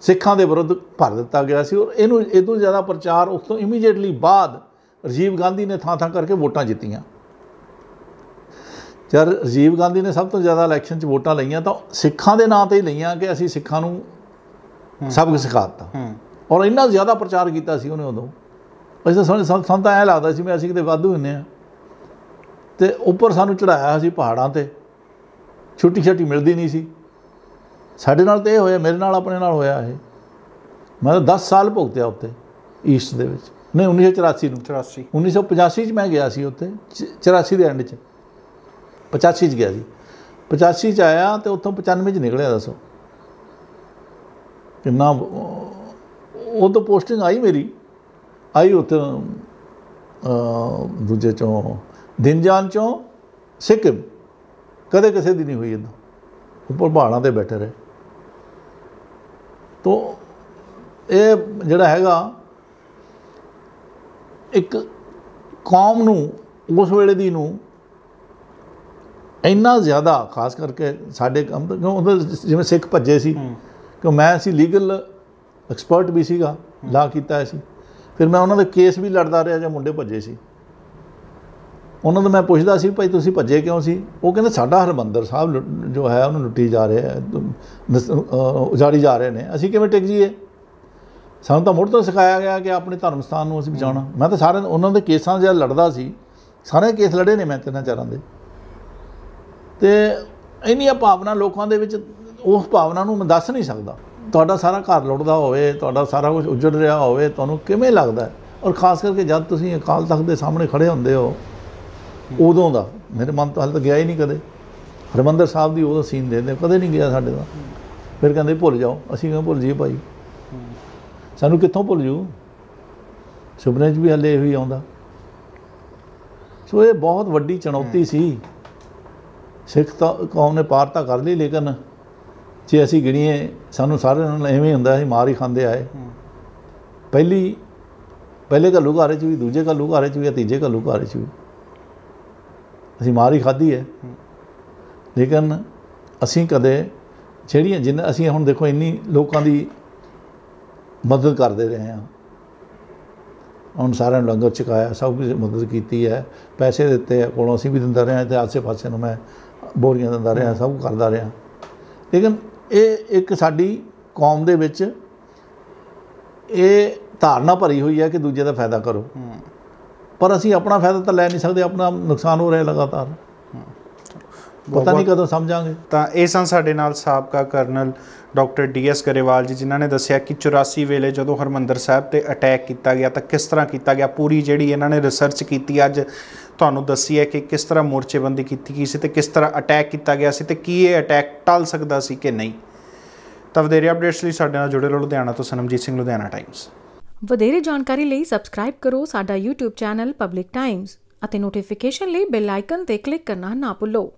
ਸਿੱਖਾਂ ਦੇ ਵਿਰੁੱਧ ਭਰ ਦਿੱਤਾ ਗਿਆ ਸੀ। ਔਰ ਇਹਨੂੰ ਇਦੋਂ ਜ਼ਿਆਦਾ ਪ੍ਰਚਾਰ ਉਸ ਤੋਂ ਇਮੀਡੀਏਟਲੀ ਬਾਅਦ ਰਾਜੀਵ ਗਾਂਧੀ ਨੇ ਥਾਂ ਥਾਂ ਕਰਕੇ ਵੋਟਾਂ ਜਿੱਤੀਆਂ। ਜਦ ਰਾਜੀਵ ਗਾਂਧੀ ਨੇ ਸਭ ਤੋਂ ਜ਼ਿਆਦਾ ਇਲੈਕਸ਼ਨ 'ਚ ਵੋਟਾਂ ਲਈਆਂ ਤਾਂ ਸਿੱਖਾਂ ਦੇ ਨਾਂ 'ਤੇ ਹੀ ਲਈਆਂ ਕਿ ਅਸੀਂ ਸਿੱਖਾਂ ਨੂੰ सबक सिखा दिता। और इन्ना ज़्यादा प्रचार किया उन्हें उदों। असीं तो ਸਾਨੂੰ ਤਾਂ ਐਂ ਲੱਗਦਾ ਸੀ ਵੀ ਅਸੀਂ ਕਿਤੇ ਵਾਧੂ ਹੁੰਦੇ ਹਾਂ। ਤੇ ਉੱਪਰ ਸਾਨੂੰ ਚੜਾਇਆ ਸੀ ਪਹਾੜਾਂ ਤੇ, ਛੁੱਟੀ ਛੱਟੀ ਮਿਲਦੀ ਨਹੀਂ ਸੀ। ਸਾਡੇ ਨਾਲ ਤਾਂ ਇਹ ਹੋਇਆ, ਮੇਰੇ ਨਾਲ ਆਪਣੇ ਨਾਲ ਹੋਇਆ ਇਹ। ਮੈਂ ਤਾਂ 10 ਸਾਲ ਭੁਗਤਿਆ ਉੱਥੇ ਈਸਟ ਦੇ ਵਿੱਚ। ਨਹੀਂ 1984 ਨੂੰ, 1985 'ਚ ਮੈਂ ਗਿਆ ਸੀ ਉੱਥੇ, 84 ਦੇ ਐਂਡ 'ਚ, 85 'ਚ ਗਿਆ ਸੀ। 85 'ਚ ਆਇਆ ਅਤੇ ਉੱਥੋਂ 95 'ਚ ਨਿਕਲਿਆ। ਦੱਸੋ ਕਿੰਨਾ। ਉਹ ਤੋਂ ਪੋਸਟਿੰਗ ਆਈ ਮੇਰੀ, ਆਈ ਉੱਥੇ ਦੂਜੇ 'ਚੋਂ ਦਿਨਜਾਨ 'ਚੋਂ ਸਿੱਕਿਮ। ਕਦੇ ਕਿਸੇ ਦੀ ਨਹੀਂ ਹੋਈ ਇੱਦਾਂ, ਉੱਪਰ ਪਹਾੜਾਂ 'ਤੇ ਬੈਠੇ ਰਹੇ। ਤੋ ਇਹ ਜਿਹੜਾ ਹੈਗਾ ਇੱਕ ਕੌਮ ਨੂੰ ਉਸ ਵੇਲੇ ਦੀ ਨੂੰ ਇੰਨਾ ਜ਼ਿਆਦਾ, ਖਾਸ ਕਰਕੇ ਸਾਡੇ ਕੰਮ, ਕਿਉਂ ਉਹਦੇ ਜਿਵੇਂ ਸਿੱਖ ਭੱਜੇ ਸੀ, ਕਿਉਂ ਮੈਂ ਸੀ ਲੀਗਲ ਐਕਸਪਰਟ ਵੀ ਸੀਗਾ, ਲਾ ਕੀਤਾ ਸੀ। ਫਿਰ ਮੈਂ ਉਹਨਾਂ ਦੇ ਕੇਸ ਵੀ ਲੜਦਾ ਰਿਹਾ ਜਾਂ ਮੁੰਡੇ ਭੱਜੇ ਸੀ। ਉਹਨਾਂ ਨੂੰ ਮੈਂ ਪੁੱਛਦਾ ਸੀ ਭਾਈ ਤੁਸੀਂ ਭੱਜੇ ਕਿਉਂ ਸੀ? ਉਹ ਕਹਿੰਦੇ ਸਾਡਾ ਹਰਿਮੰਦਰ ਸਾਹਿਬ ਜੋ ਹੈ ਉਹਨੂੰ ਲੁੱਟੀ ਜਾ ਰਹੇ ਹੈ, ਉਜਾੜੀ ਜਾ ਰਹੇ ਨੇ, ਅਸੀਂ ਕਿਵੇਂ ਟਿਕ ਜਾਈਏ? ਸਾਨੂੰ ਤਾਂ ਮੁੱਢ ਤੋਂ ਸਿਖਾਇਆ ਗਿਆ ਕਿ ਆਪਣੇ ਧਰਮ ਸਥਾਨ ਨੂੰ ਅਸੀਂ ਬਚਾਉਣਾ। ਮੈਂ ਤਾਂ ਸਾਰੇ ਉਹਨਾਂ ਦੇ ਕੇਸਾਂ ਜਦ ਲੜਦਾ ਸੀ, ਸਾਰੇ ਕੇਸ ਲੜੇ ਨੇ ਮੈਂ 3-4 ਦੇ। ਅਤੇ ਇੰਨੀਆਂ ਭਾਵਨਾ ਲੋਕਾਂ ਦੇ ਵਿੱਚ, ਉਸ ਭਾਵਨਾ ਨੂੰ ਮੈਂ ਦੱਸ ਨਹੀਂ ਸਕਦਾ। ਤੁਹਾਡਾ ਸਾਰਾ ਘਰ ਲੁੱਟਦਾ ਹੋਵੇ, ਤੁਹਾਡਾ ਸਾਰਾ ਕੁਝ ਉੱਜੜ ਰਿਹਾ ਹੋਵੇ, ਤੁਹਾਨੂੰ ਕਿਵੇਂ ਲੱਗਦਾ? ਔਰ ਖਾਸ ਕਰਕੇ ਜਦ ਤੁਸੀਂ ਅਕਾਲ ਤਖ਼ਤ ਦੇ ਸਾਹਮਣੇ ਖੜ੍ਹੇ ਹੁੰਦੇ ਹੋ, ਉਦੋਂ ਦਾ ਮੇਰੇ ਮਨ ਤੋਂ ਹਾਲੇ ਤਾਂ ਗਿਆ ਹੀ ਨਹੀਂ ਕਦੇ। ਹਰਿਮੰਦਰ ਸਾਹਿਬ ਦੀ ਉਦੋਂ ਸੀਨ ਦੇਖਦੇ, ਕਦੇ ਨਹੀਂ ਗਿਆ ਸਾਡੇ ਦਾ। ਫਿਰ ਕਹਿੰਦੇ ਭੁੱਲ ਜਾਓ। ਅਸੀਂ ਕਿਵੇਂ ਭੁੱਲ ਜਾਈਏ ਭਾਈ? ਸਾਨੂੰ ਕਿੱਥੋਂ ਭੁੱਲ ਜੂ? ਸੁਪਨੇ 'ਚ ਵੀ ਹਾਲੇ ਇਹੋ ਹੀ ਆਉਂਦਾ। ਸੋ ਇਹ ਬਹੁਤ ਵੱਡੀ ਚੁਣੌਤੀ ਸੀ। ਸਿੱਖ ਤਾਂ ਕੌਮ ਨੇ ਪਾਰ ਤਾਂ ਕਰ ਲਈ, ਲੇਕਿਨ ਜੇ ਅਸੀਂ ਗਿਣੀਏ ਸਾਨੂੰ ਸਾਰਿਆਂ ਨਾਲ ਐਵੇਂ ਹੁੰਦਾ ਸੀ ਮਾਰ ਹੀ ਖਾਂਦੇ ਆਏ। ਪਹਿਲੇ ਘੱਲੂਘਾਰੇ 'ਚ ਵੀ, ਦੂਜੇ ਘੱਲੂਘਾਰੇ 'ਚ ਵੀ, ਤੀਜੇ ਘੱਲੂਘਾਰੇ 'ਚ ਵੀ ਅਸੀਂ ਮਾਰ ਹੀ ਖਾਧੀ ਹੈ। ਲੇਕਿਨ ਅਸੀਂ ਕਦੇ ਜਿੰਨਾ ਅਸੀਂ ਹੁਣ ਦੇਖੋ ਇੰਨੀ ਲੋਕਾਂ ਦੀ ਮਦਦ ਕਰਦੇ ਰਹੇ ਹਾਂ। ਹੁਣ ਸਾਰਿਆਂ ਨੂੰ ਲੰਗਰ ਛਕਾਇਆ, ਸਭ ਕੁਝ ਮਦਦ ਕੀਤੀ ਹੈ, ਪੈਸੇ ਦਿੱਤੇ ਆ ਕੋਲੋਂ, ਅਸੀਂ ਵੀ ਦਿੰਦਾ ਰਿਹਾ, ਅਤੇ ਆਸੇ ਪਾਸੇ ਨੂੰ ਮੈਂ ਬੋਰੀਆਂ ਦਿੰਦਾ ਰਿਹਾ, ਸਭ ਕਰਦਾ ਰਿਹਾ। ਲੇਕਿਨ ਇਹ ਇੱਕ ਸਾਡੀ ਕੌਮ ਦੇ ਵਿੱਚ ਇਹ ਧਾਰਨਾ ਭਰੀ ਹੋਈ ਹੈ ਕਿ ਦੂਜੇ ਦਾ ਫਾਇਦਾ ਕਰੋ, ਪਰ ਅਸੀਂ ਆਪਣਾ ਫਾਇਦਾ ਤਾਂ ਲੈ ਨਹੀਂ ਸਕਦੇ, ਆਪਣਾ ਨੁਕਸਾਨ ਹੋ ਰਿਹਾ ਲਗਾਤਾਰ। ਪਤਾ ਨਹੀਂ ਕਦੋਂ ਸਮਝਾਂਗੇ। ਤਾਂ ਇਹ ਸਨ ਸਾਡੇ ਨਾਲ ਸਾਬਕਾ ਕਰਨਲ ਡਾਕਟਰ DS ਗਰੇਵਾਲ ਜੀ, ਜਿਨ੍ਹਾਂ ਨੇ ਦੱਸਿਆ ਕਿ 84 ਵੇਲੇ ਜਦੋਂ ਹਰਿਮੰਦਰ ਸਾਹਿਬ 'ਤੇ ਅਟੈਕ ਕੀਤਾ ਗਿਆ ਤਾਂ ਕਿਸ ਤਰ੍ਹਾਂ ਕੀਤਾ ਗਿਆ। ਪੂਰੀ ਜਿਹੜੀ ਇਹਨਾਂ ਨੇ ਰਿਸਰਚ ਕੀਤੀ, ਅੱਜ ਤੁਹਾਨੂੰ ਦੱਸੀ ਹੈ ਕਿ ਕਿਸ ਤਰ੍ਹਾਂ ਮੋਰਚੇਬੰਦੀ ਕੀਤੀ ਗਈ ਸੀ ਅਤੇ ਕਿਸ ਤਰ੍ਹਾਂ ਅਟੈਕ ਕੀਤਾ ਗਿਆ ਸੀ ਅਤੇ ਕੀ ਇਹ ਅਟੈਕ ਟਲ ਸਕਦਾ ਸੀ ਕਿ ਨਹੀਂ। ਤਾਂ ਵਧੇਰੇ ਅਪਡੇਟਸ ਲਈ ਸਾਡੇ ਨਾਲ ਜੁੜੇ ਰਹੋ। ਲੁਧਿਆਣਾ ਤੋਂ ਸਨਮਜੀਤ ਸਿੰਘ, ਲੁਧਿਆਣਾ ਟਾਈਮਜ਼। ਵਧੇਰੇ ਜਾਣਕਾਰੀ ਲਈ ਸਬਸਕ੍ਰਾਈਬ ਕਰੋ ਸਾਡਾ YouTube ਚੈਨਲ ਪਬਲਿਕ ਟਾਈਮਜ਼ ਅਤੇ ਨੋਟੀਫਿਕੇਸ਼ਨ ਲਈ ਬੈਲ ਆਈਕਨ 'ਤੇ ਕਲਿੱਕ ਕਰਨਾ ਨਾ ਭੁੱਲੋ।